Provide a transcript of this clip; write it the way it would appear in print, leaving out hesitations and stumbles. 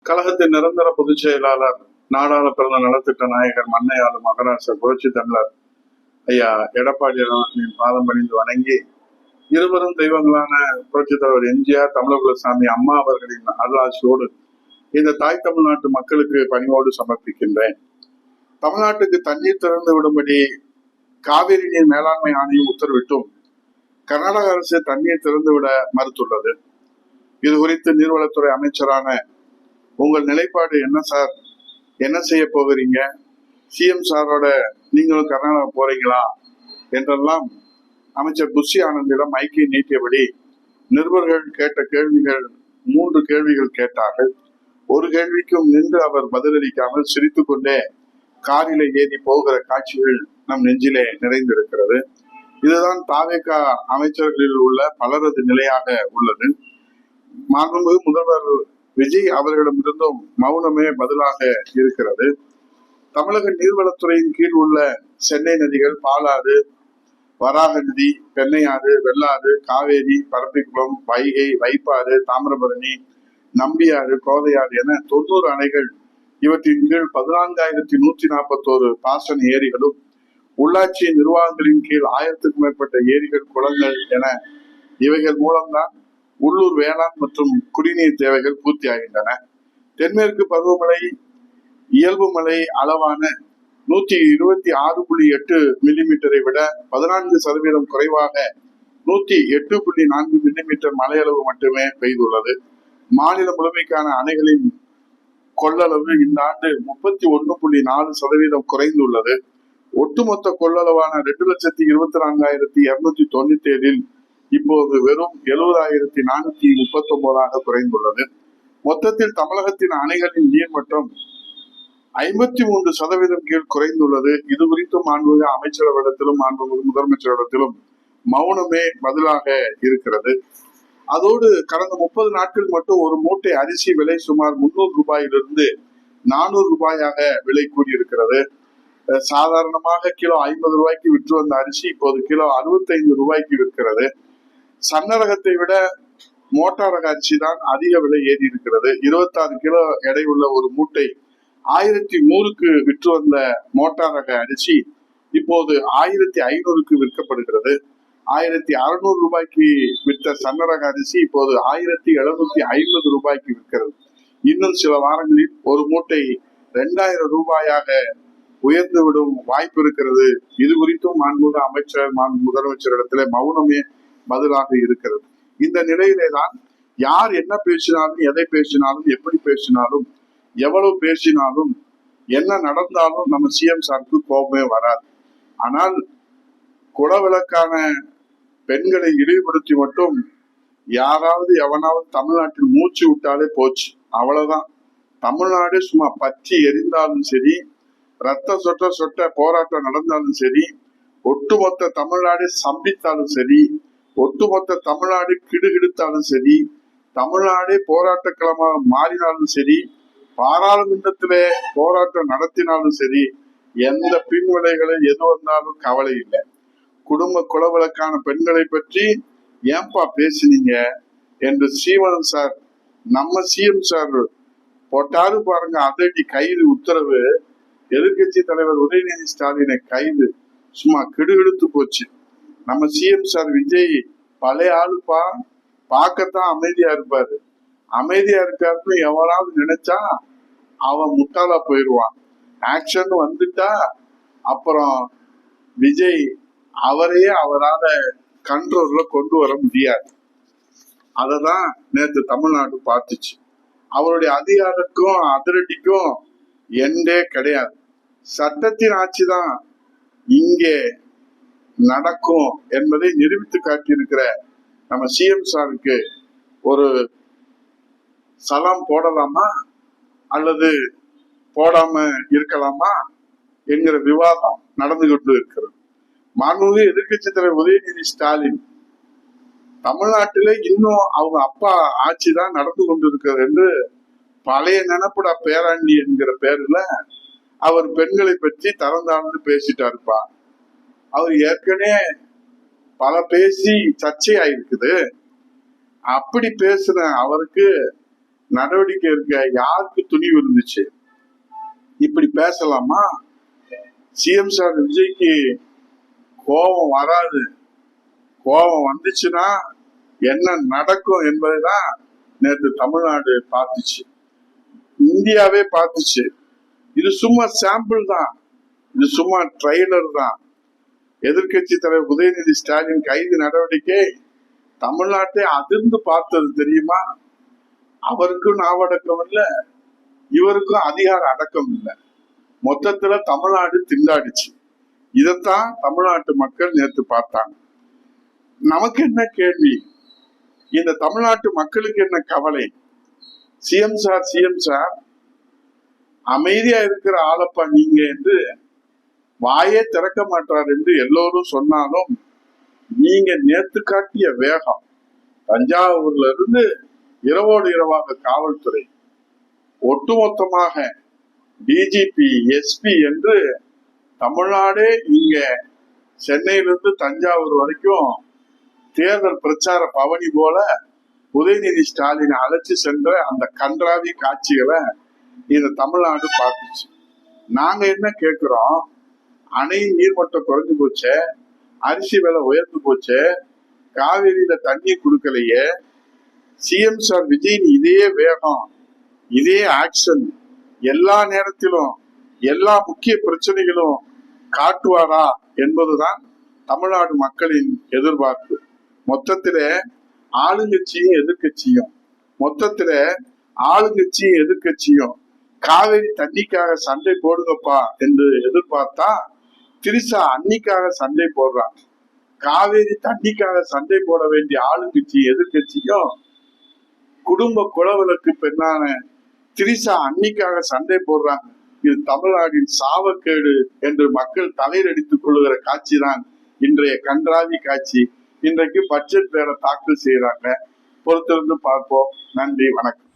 கழகத்தின் நிரந்தர பொதுச் செயலாளர், நாடாள பிறந்த நலத்திட்ட நாயகர், மன்னையாளு மகராசர், புரட்சி தமிழர் ஐயா எடப்பாடி அவர்களின் பாதம் பணிந்து வணங்கி, இருவரும் தெய்வங்களான புரட்சி தலைவர் எம்ஜிஆர், தமிழகுலசாமி அம்மா அவர்களின் அருளாசியோடு இந்த தாய் தமிழ்நாட்டு மக்களுக்கு பணிவோடு சமர்ப்பிக்கின்றேன். தமிழ்நாட்டுக்கு தண்ணீர் திறந்து விடும்படி காவிரி நீர் மேலாண்மை ஆணையம் உத்தரவிட்டும் கர்நாடக அரசு தண்ணீர் திறந்துவிட மறுத்துள்ளது. இது குறித்து நீர்வளத்துறை அமைச்சரான உங்கள் நிலைப்பாடு என்ன சார்? என்ன செய்ய போகிறீங்க? சிஎம் சாரோட நீங்களும் கர்நாடகா போறீங்களா என்றெல்லாம் அமைச்சர் புஷி ஆனந்திடம் மைக்கை நீட்டியபடி நிருபர்கள் கேட்ட கேள்விகள் 3 கேள்விகள் கேட்டார்கள். ஒரு கேள்விக்கும் நின்று அவர் பதிலளிக்காமல் சிரித்து கொண்டே காரிலே ஏறி போகிற காட்சிகள் நம் நெஞ்சிலே நிறைந்திருக்கிறது. இதுதான் தாவேகா அமைச்சர்களில் உள்ள பலரது நிலையாக உள்ளது. மாண்புமிகு முதல்வர் விஜய் அவர்களிடமிருந்தும் மௌனமே பதிலாக இருக்கிறது. தமிழக நீர்வளத்துறையின் கீழ் உள்ள சென்னை நதிகள் பாலாறு, வராக நதி, பெண்ணையாறு, வெள்ளாறு, காவேரி, பரப்பிக்குளம், வைகை, வைப்பாறு, தாமிரபரணி, நம்பியாறு, கோதையாறு என 90 அணைகள், இவற்றின் கீழ் 14,141 பாசன ஏரிகளும், உள்ளாட்சி நிர்வாகங்களின் கீழ் 1000க்கும் மேற்பட்ட ஏரிகள், குளங்கள் என இவைகள் மூலம்தான் உள்ளூர் வேளாண் மற்றும் குடிநீர் தேவைகள் பூர்த்தியாகின்றன. தென்மேற்கு பருவமழை இயல்பு மழை அளவான 126.8 மில்லிமீட்டரை விட 14% குறைவாக 108.4 மில்லிமீட்டர் மழையளவு மட்டுமே பெய்துள்ளது. மாநிலம் முழுமைக்கான அணைகளின் கொள்ளளவு இந்த ஆண்டு 31.4% குறைந்துள்ளது. ஒட்டுமொத்த கொள்ளளவான 2,24,297 இப்போது வெறும் 70,439 குறைந்துள்ளது. மொத்தத்தில் தமிழகத்தின் அணைகளின் நீர்மட்டம் 53% கீழ் குறைந்துள்ளது. இது குறித்து மாண்புமிகு அமைச்சரவிடத்திலும் மாண்புமிகு முதலமைச்சரிடத்திலும் மௌனமே பதிலாக இருக்கிறது. அதோடு கடந்த 30 நாட்கள் மட்டும் ஒரு மூட்டை அரிசி விலை சுமார் 300 ரூபாயிலிருந்து 400 ரூபாயாக விலை கூடியிருக்கிறது. சாதாரணமாக கிலோ 50 ரூபாய்க்கு விற்று வந்த அரிசி இப்போது கிலோ 65 ரூபாய்க்கு விற்கிறது. சன்னரகத்தை விட மோட்டார் ரக அரிசி தான் அதிக விலை ஏறி இருக்கிறது. 26 கிலோ எடை உள்ள ஒரு மூட்டை 1100க்கு விற்று வந்த மோட்டார் ரக அரிசி இப்போது 1500க்கு விற்கப்படுகிறது. 1600 ரூபாய்க்கு விற்ற சன்னரக அரிசி இப்போது 1750 ரூபாய்க்கு விற்கிறது. இன்னும் சில வாரங்களில் ஒரு மூட்டை 2000 ரூபாயாக உயர்ந்துவிடும் வாய்ப்பு இருக்கிறது. இது குறித்தும் மாண்புமிகு அமைச்சர் முதலமைச்சரிடத்திலே மௌனமே பதிலாக இருக்கிறது. இந்த நிலையிலே தான் யார் என்ன பேசினாலும், எதை பேசினாலும், எப்படி பேசினாலும், எவ்வளவு பேசினாலும், என்ன நடந்தாலும் நம்ம சிஎம் சாருக்கு கோபமே வராது. ஆனால் குடவிளக்கான பெண்களை இழிவுபடுத்தி மட்டும் யாராவது எவனாவது தமிழ்நாட்டில் மூச்சு விட்டாலே போச்சு, அவ்வளவுதான். தமிழ்நாடு சும்மா பற்றி எரிந்தாலும் சரி, ரத்த சொட்ட சொட்ட போராட்டம் நடந்தாலும் சரி, ஒட்டுமொத்த தமிழ்நாடு சம்பித்தாலும் சரி, ஒட்டுமொத்த தமிழ்நாடு கிடுகிடுத்தாலும் சரி, தமிழ்நாடே போராட்ட களமாக மாறினாலும் சரி, பாராளுமன்றத்திலே போராட்டம் நடத்தினாலும் சரி, எந்த பின்விளைகளை எது வந்தாலும் கவலை இல்லை. குடும்ப குலவிளக்கான பெண்களை பற்றி ஏன்பா பேசினீங்க என்று சீவன் சார், நம்ம சிஎம் சார் போட்டாரு பாருங்க அதிரடி கைது உத்தரவு. எதிர்கட்சி தலைவர் உதயநிதி ஸ்டாலினை கைது சும்மா கிடுகிடுத்து போச்சு. நம்ம சிஎம் சார் விஜய் பழைய ஆளுப்பா, பார்க்கத்தான் அமைதியா இருப்பாரு. அமைதியா இருக்காருன்னு எவனாவது நினைச்சா அவன் முட்டாளா போயிடுவான். ஆக்ஷன் வந்துட்டா அப்புறம் விஜய் அவரையே அவரால கண்ட்ரோல்ல கொண்டு வர முடியாது. அததான் நேற்று தமிழ்நாடு பார்த்துச்சு. அவருடைய அதிகாரத்துக்கும் அதிரடிக்கும் எண்டே கிடையாது. சட்டத்தின் ஆட்சி தான் இங்கே நடக்கும் என்பதை நிரூபித்து காட்டியிருக்கிற நம்ம சிஎம் சாருக்கு ஒரு சலாம் போடலாமா அல்லது போடாம இருக்கலாமா என்கிற விவாதம் நடந்து கொண்டு இருக்கிறது. மாண்புமிகு எதிர்கட்சி தலைவர் உதயநிதி ஸ்டாலின் தமிழ்நாட்டிலே இன்னும் அவங்க அப்பா ஆட்சி தான் நடந்து கொண்டிருக்கிறது என்று பழைய நினப்புடா பேராண்டி என்கிற பேர்ல அவர் பெண்களை பற்றி தரந்தாழ்ந்து பேசிட்டாருப்பா. அவர் ஏற்கனவே பல பேசி சர்ச்சையாயிருக்குது. அப்படி பேசுன அவருக்கு நடவடிக்கை இருக்க யாருக்கு துணிவு இருந்துச்சு? இப்படி பேசலாமா? சிஎம் சார் விஜய்க்கு கோபம் வராது. கோபம் வந்துச்சுன்னா என்ன நடக்கும் என்பதுதான் நேற்று தமிழ்நாடு பார்த்துச்சு, இந்தியாவே பார்த்துச்சு. இது சும்மா சாம்பிள் தான், இது சும்மா ட்ரெய்லர் தான். எதிர்கட்சி தலைவர் உதயநிதி ஸ்டாலின் கைது நடவடிக்கை தமிழ்நாட்டை அதிர்ந்து பார்த்தது தெரியுமா? அவருக்கும் நாவடக்கம் இல்லை, இவருக்கும் அதிகார அடக்கம் இல்லை. மொத்தத்துல தமிழ்நாடு திண்டாடிச்சு. இதைத்தான் தமிழ்நாட்டு மக்கள் நேற்று பார்த்தாங்க. நமக்கு என்ன கேள்வி? இந்த தமிழ்நாட்டு மக்களுக்கு என்ன கவலை? சிஎம் சார் அமைதியா இருக்கிற ஆளப்பா நீங்க என்று வாயே திறக்க மாட்டார் என்று எல்லோரும் சொன்னாலும், நீங்க நேத்து காட்டிய வேகம், தஞ்சாவூர்ல இருந்து இரவோடு இரவாக காவல்துறை ஒட்டுமொத்தமாக டிஜிபி எஸ்பி என்று தமிழ்நாடே இங்க சென்னையிலிருந்து தஞ்சாவூர் வரைக்கும் தேர்தல் பிரச்சார பவனி போல உதயநிதி ஸ்டாலினை அழைச்சு சென்ற அந்த கன்றாவி காட்சிகளை இந்த தமிழ்நாடு பார்த்துச்சு. நாங்க என்ன கேட்கிறோம்? அணை நீர்மட்டம் குறைஞ்சு போச்சு, அரிசி விலை உயர்ந்து போச்சு, காவிரியில தண்ணி கொடுக்கலையே, சிஎம் சார் விஜய் இதே வேகம், இதே ஆக்ஷன் எல்லா நேரத்திலும் எல்லா முக்கிய பிரச்சனைகளும் காட்டுவாரா என்பதுதான் தமிழ்நாடு மக்களின் எதிர்பார்ப்பு. மொத்தத்தில ஆளுங்கட்சியும் எதிர்கட்சியும் காவிரி தண்ணிக்காக சண்டை போடுங்கப்பா என்று எதிர்பார்த்தா திரிசா அன்னிக்காக சண்டை போடுறாங்க. காவேரி தண்ணிக்காக சண்டை போட வேண்டிய ஆளுங்கட்சியும் எதிர்கட்சியும் குடும்ப குலவலுக்கு பெண்ணான திரிசா அன்னிக்காக சண்டை போடுறாங்க. இது தமிழ்நாட்டின் சாவக்கேடு என்று மக்கள் தலையடித்துக் கொள்ளுகிற காட்சி தான் இன்றைய கன்றாவி காட்சி. இன்றைக்கு பட்ஜெட் வேற தாக்கல் செய்யறாங்க. பொறுத்திருந்து பார்ப்போம். நன்றி, வணக்கம்.